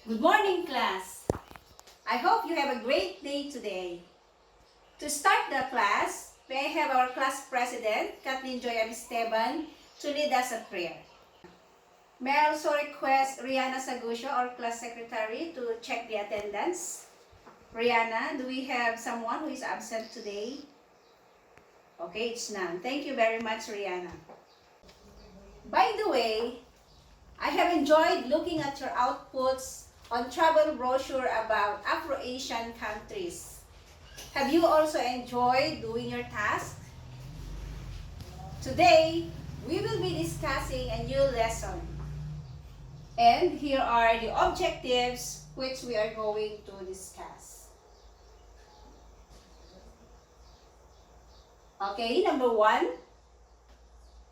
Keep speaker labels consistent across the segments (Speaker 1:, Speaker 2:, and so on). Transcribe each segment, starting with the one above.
Speaker 1: Good morning, class. I hope you have a great day today. To start the class, may I have our class president, Kathleen Joy Esteban, to lead us a prayer. May I also request Rihanna Sagusio, our class secretary, to check the attendance. Rihanna, do we have someone who is absent today? Okay, it's none. Thank you very much, Rihanna. By the way, I have enjoyed looking at your outputs on travel brochure about Afro-Asian countries. Have you also enjoyed doing your task? Today, we will be discussing a new lesson. And here are the objectives which we are going to discuss. Okay, number 1.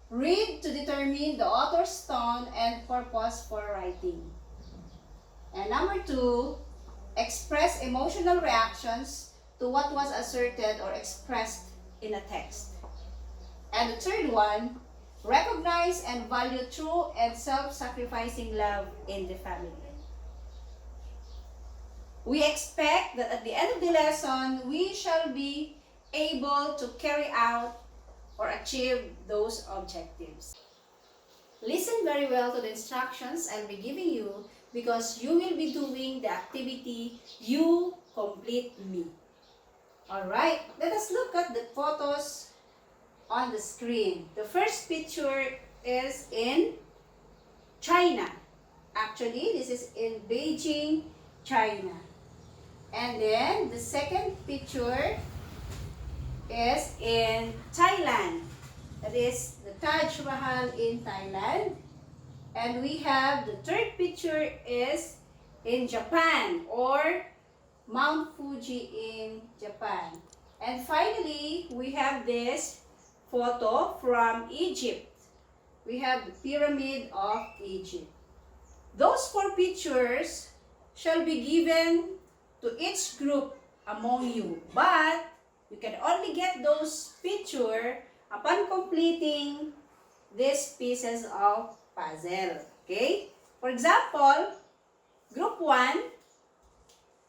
Speaker 1: Read to determine the author's tone and purpose for writing. And number 2, express emotional reactions to what was asserted or expressed in a text. And the third one, recognize and value true and self-sacrificing love in the family. We expect that at the end of the lesson, we shall be able to carry out or achieve those objectives. Listen very well to the instructions I'll be giving you because you will be doing the activity You Complete Me. Alright, let us look at the photos on the screen. The first picture is in China. Actually, this is in Beijing, China. And then the second picture is in Thailand. That is the Taj Mahal in Thailand. And we have the third picture is in Japan or Mount Fuji in Japan. And finally, we have this photo from Egypt. We have the Pyramid of Egypt. Those 4 pictures shall be given to each group among you. But you can only get those pictures upon completing these pieces of puzzle. Okay? For example, group 1,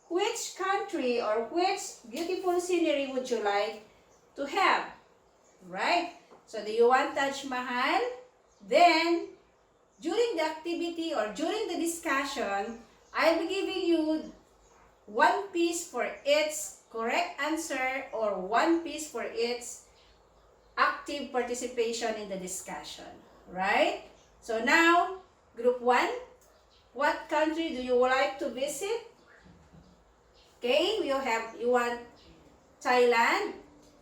Speaker 1: which country or which beautiful scenery would you like to have? Right? So, do you want Taj Mahal? Then, during the activity or during the discussion, I'll be giving you 1 piece for its correct answer or 1 piece for its active participation in the discussion. Right? So now, group 1, what country do you like to visit? Okay, you want Thailand.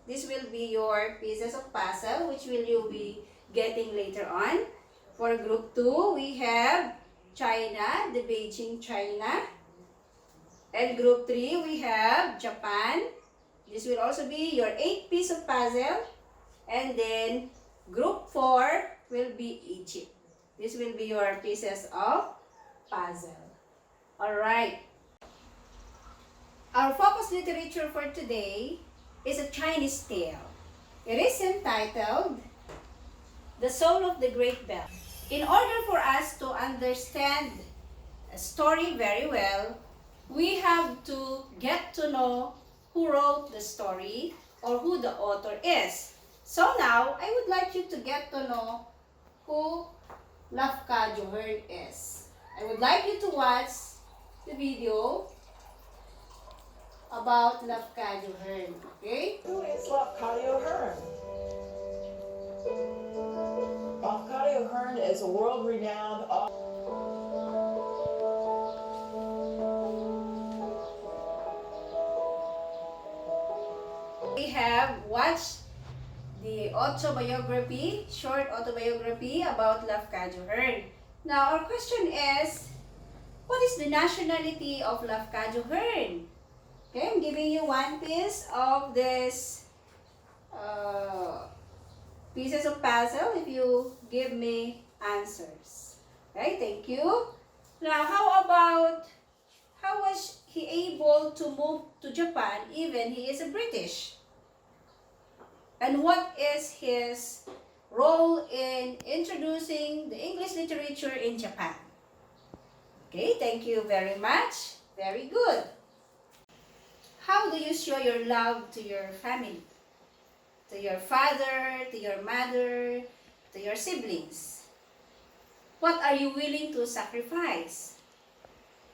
Speaker 1: This will be your pieces of puzzle which will you be getting later on. For group 2, we have China, the Beijing, China. And group 3, we have Japan. This will also be your 8th piece of puzzle. And then group 4 will be Egypt. This will be your pieces of puzzle. Alright. Our focus literature for today is a Chinese tale. It is entitled The Soul of the Great Bell. In order for us to understand a story very well, we have to get to know who wrote the story or who the author is. So now, I would like you to get to know who Lafka Johern is. I would like you to watch the video about Lafka Johern. Okay?
Speaker 2: Who is Lafcadio Hearn? Lafcadio Hearn is a world-renowned author.
Speaker 1: We have watched the autobiography, short autobiography about Lafka Johern. Now, our question is, what is the nationality of Lafka Johern? Okay, I'm giving you 1 piece of this pieces of puzzle if you give me answers. Okay, thank you. Now, how was he able to move to Japan even he is a British? And what is his role in introducing the English literature in Japan? Okay, thank you very much. Very good. How do you show your love to your family? To your father, to your mother, to your siblings? What are you willing to sacrifice?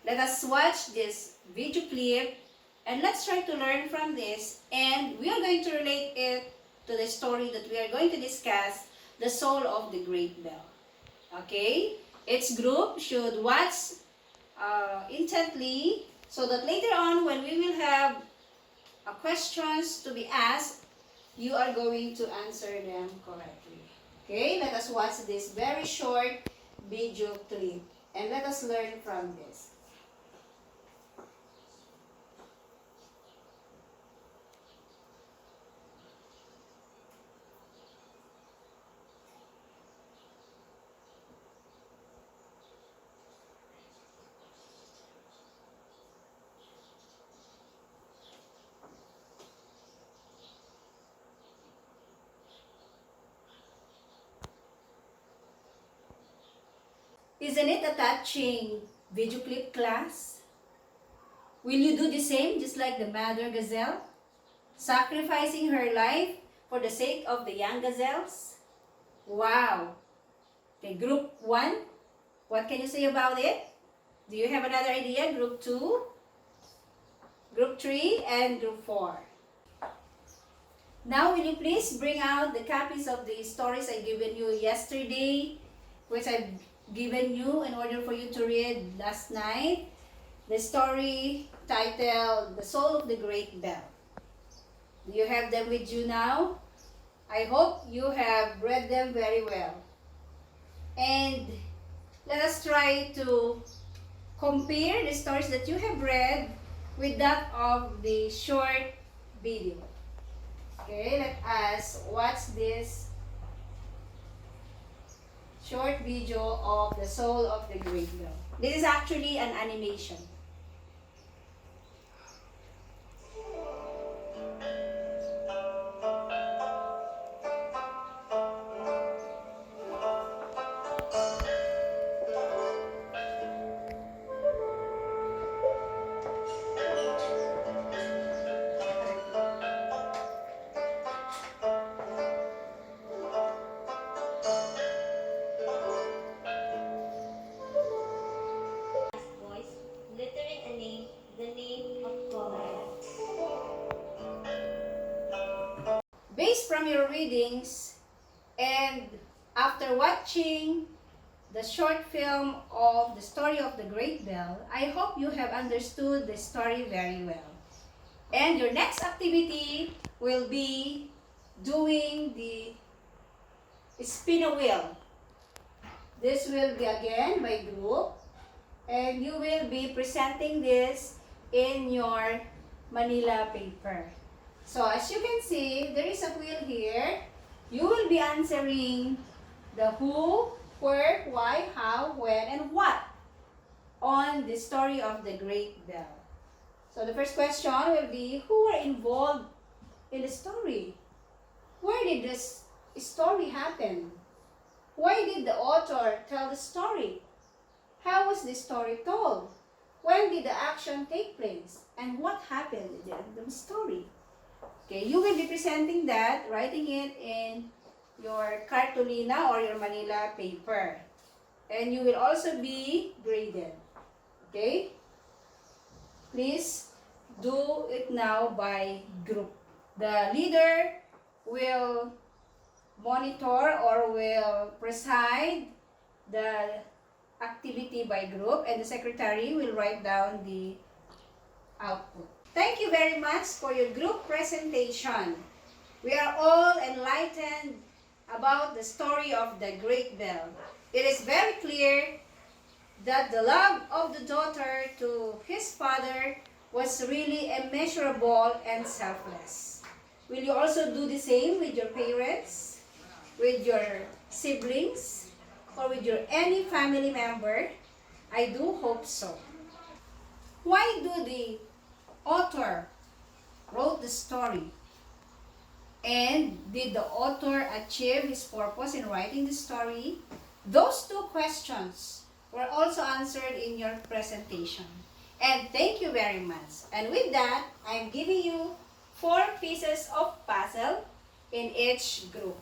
Speaker 1: Let us watch this video clip and let's try to learn from this, and we are going to relate it to the story that we are going to discuss, the soul of the great bell. Okay? Each group should watch intently so that later on when we will have questions to be asked, you are going to answer them correctly. Okay? Let us watch this very short video clip and let us learn from this. Isn't it a touching video clip, class? Will you do the same just like the mother gazelle? Sacrificing her life for the sake of the young gazelles? Wow! Okay, group 1, what can you say about it? Do you have another idea? Group 2, group 3, and group 4. Now, will you please bring out the copies of the stories I given you yesterday, which I've given you in order for you to read last night? The story titled The Soul of the Great Bell. Do you have them with you now? I hope you have read them very well. And let us try to compare the stories that you have read with that of the short video. Okay, let us watch this short video of The Soul of the Great Bell. This is actually an animation.
Speaker 3: Voice, littering a name, the name of God.
Speaker 1: Based from your readings and after watching the short film of The Story of the Great Bell, I hope you have understood the story very well. And your next activity will be doing the spin a wheel. This will be again by group, and you will be presenting this in your Manila paper. So as you can see, there is a wheel here. You will be answering the who, where, why, how, when, and what on the story of the Great Bell. So the first question will be, who were involved in the story? Where did this story happen? Why did the author tell the story? How was the story told? When did the action take place? And what happened at the end of the story? Okay, you will be presenting that, writing it in your cartolina or your Manila paper. And you will also be graded. Okay? Please do it now by group. The leader will monitor or will preside the activity by group, and the secretary will write down the output. Thank you very much for your group presentation. We are all enlightened about the story of the Great Bell. It is very clear that the love of the daughter to his father was really immeasurable and selfless. Will you also do the same with your parents, with your siblings, or with your any family member? I do hope so. Why do the author wrote the story? And did the author achieve his purpose in writing the story? Those two questions were also answered in your presentation. And thank you very much. And with that, I'm giving you 4 pieces of puzzle in each group.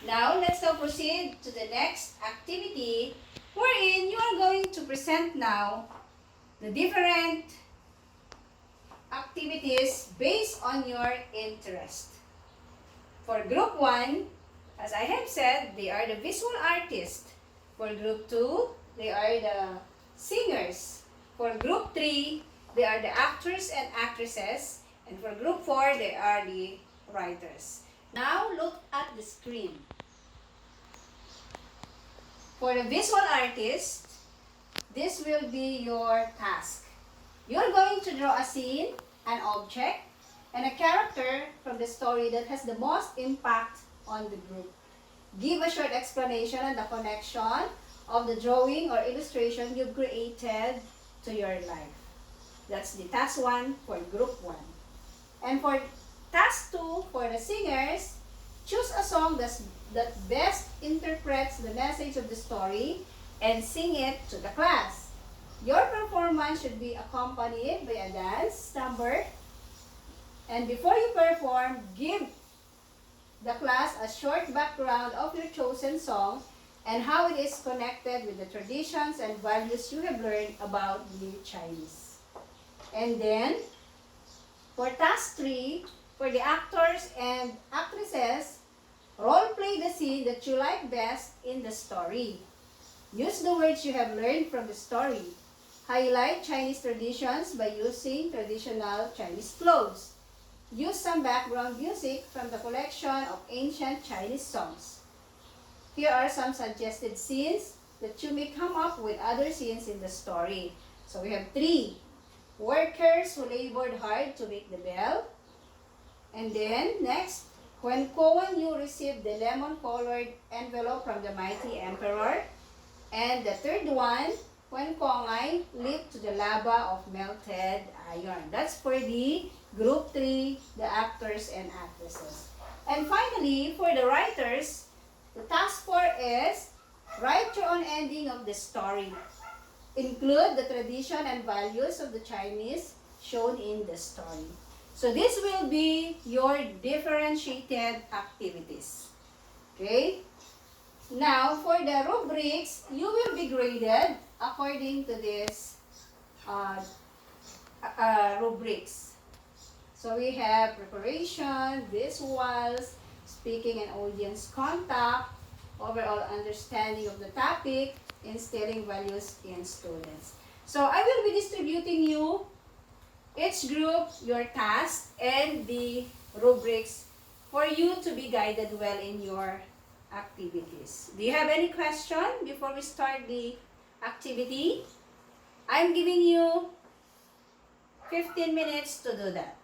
Speaker 1: Now, let's now proceed to the next activity wherein you are going to present now the different activities based on your interest. For group 1, as I have said, they are the visual artists. For group 2, they are the singers. For group 3, they are the actors and actresses. And for group 4, they are the writers. Now look at the screen. For the visual artist, this will be your task. You're going to draw a scene, an object, and a character from the story that has the most impact on the group. Give a short explanation on the connection of the drawing or illustration you've created to your life. That's the task 1 for group 1. And for task 2, for the singers, choose a song that best interprets the message of the story and sing it to the class. Your performance should be accompanied by a dance number. And before you perform, give the class a short background of your chosen song and how it is connected with the traditions and values you have learned about the Chinese. And then, for task 3, for the actors and actresses, role play the scene that you like best in the story. Use the words you have learned from the story. Highlight Chinese traditions by using traditional Chinese clothes. Use some background music from the collection of ancient Chinese songs. Here are some suggested scenes that you may come up with other scenes in the story. So we have 3. Workers who labored hard to make the bell. And then, next, when Koan Yu received the lemon-colored envelope from the mighty emperor. And the third one, when Kong Ai leaped to the lava of melted iron. That's for the group 3, the actors and actresses. And finally, for the writers, the task 4 is write your own ending of the story. Include the tradition and values of the Chinese shown in the story. So this will be your differentiated activities. Okay? Now, for the rubrics, you will be graded according to this rubrics. So we have preparation, visuals, speaking and audience contact, overall understanding of the topic, instilling values in students. So I will be distributing you, each group, your task and the rubrics for you to be guided well in your activities. Do you have any question before we start the activity? I'm giving you 15 minutes to do that.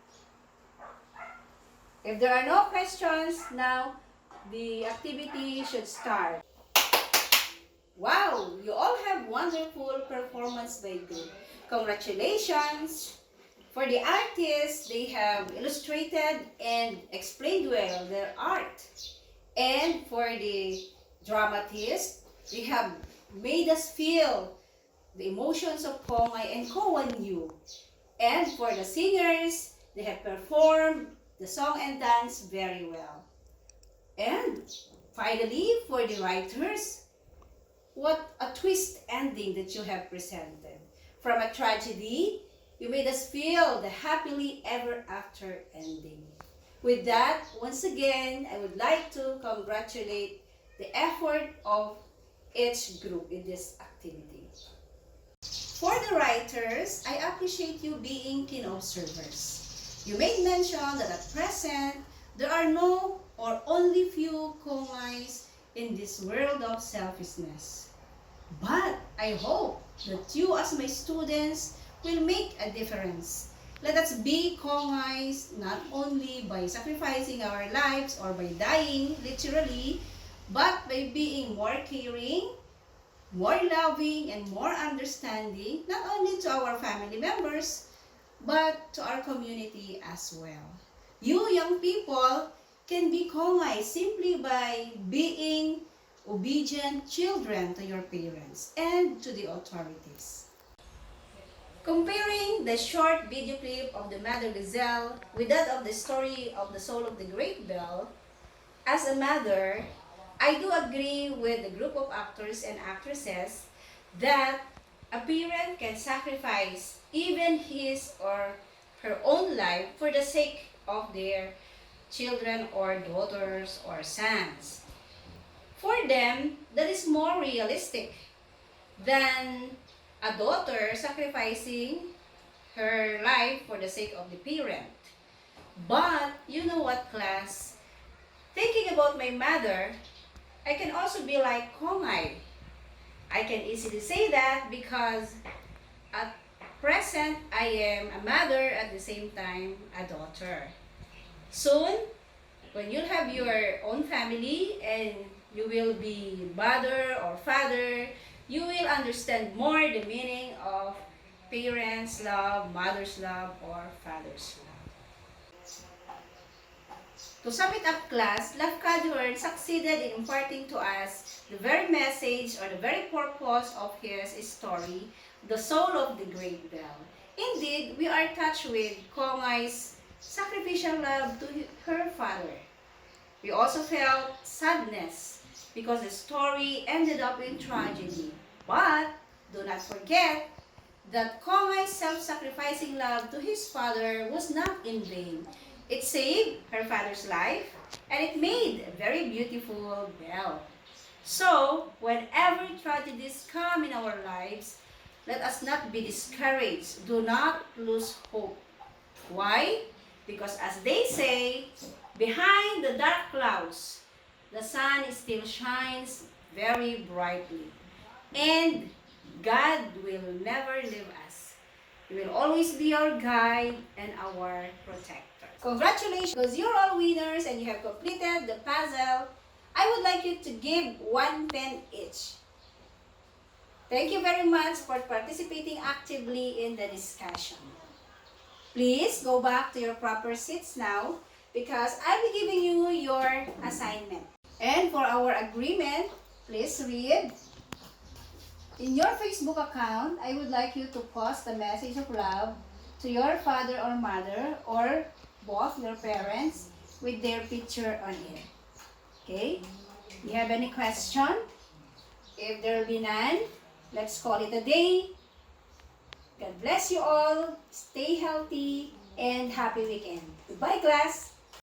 Speaker 1: If there are no questions, now the activity should start. Wow, you all have wonderful performance by group. Congratulations! For the artists, they have illustrated and explained well their art. And for the dramatists, they have made us feel the emotions of Kong Ai and Koan Yu. And for the singers, they have performed the song and dance very well. And finally, for the writers, what a twist ending that you have presented. From a tragedy, you made us feel the happily ever after ending. With that, once again, I would like to congratulate the effort of each group in this activity. For the writers, I appreciate you being keen observers. You made mention that at present, there are no or only few Kong Ais in this world of selfishness. But I hope that you as my students will make a difference. Let us be Kong Ais not only by sacrificing our lives or by dying literally, but by being more caring, more loving, and more understanding, not only to our family members, but to our community as well. You young people can be Kong Ais simply by being obedient children to your parents and to the authorities. Comparing the short video clip of the Mother Gazelle with that of the story of the soul of the great bell, as a mother, I do agree with the group of actors and actresses that a parent can sacrifice even his or her own life for the sake of their children or daughters or sons. For them, that is more realistic than a daughter sacrificing her life for the sake of the parent. But, you know what, class? Thinking about my mother, I can also be like Kongay. I can easily say that because at present, I am a mother at the same time a daughter. Soon, when you'll have your own family and you will be mother or father, you will understand more the meaning of parents' love, mother's love, or father's love. To sum it up, class, Love Cadward succeeded in imparting to us the very message or the very purpose of his story, The Soul of the Great Bell. Indeed, we are touched with Kongay's sacrificial love to her father. We also felt sadness because the story ended up in tragedy. But do not forget that Kongay's self-sacrificing love to his father was not in vain. It saved her father's life and it made a very beautiful bell. So, whenever tragedies come in our lives, let us not be discouraged. Do not lose hope. Why? Because as they say, behind the dark clouds, the sun still shines very brightly. And God will never leave us. He will always be our guide and our protector. Congratulations, because you're all winners and you have completed the puzzle. I would like you to give 1 pen each. Thank you very much for participating actively in the discussion. Please go back to your proper seats now because I'll be giving you your assignment. And for our agreement, please read. In your Facebook account, I would like you to post a message of love to your father or mother or both your parents with their picture on it. Okay? Do you have any question? If there will be none, let's call it a day. God bless you all. Stay healthy and happy weekend. Goodbye, class.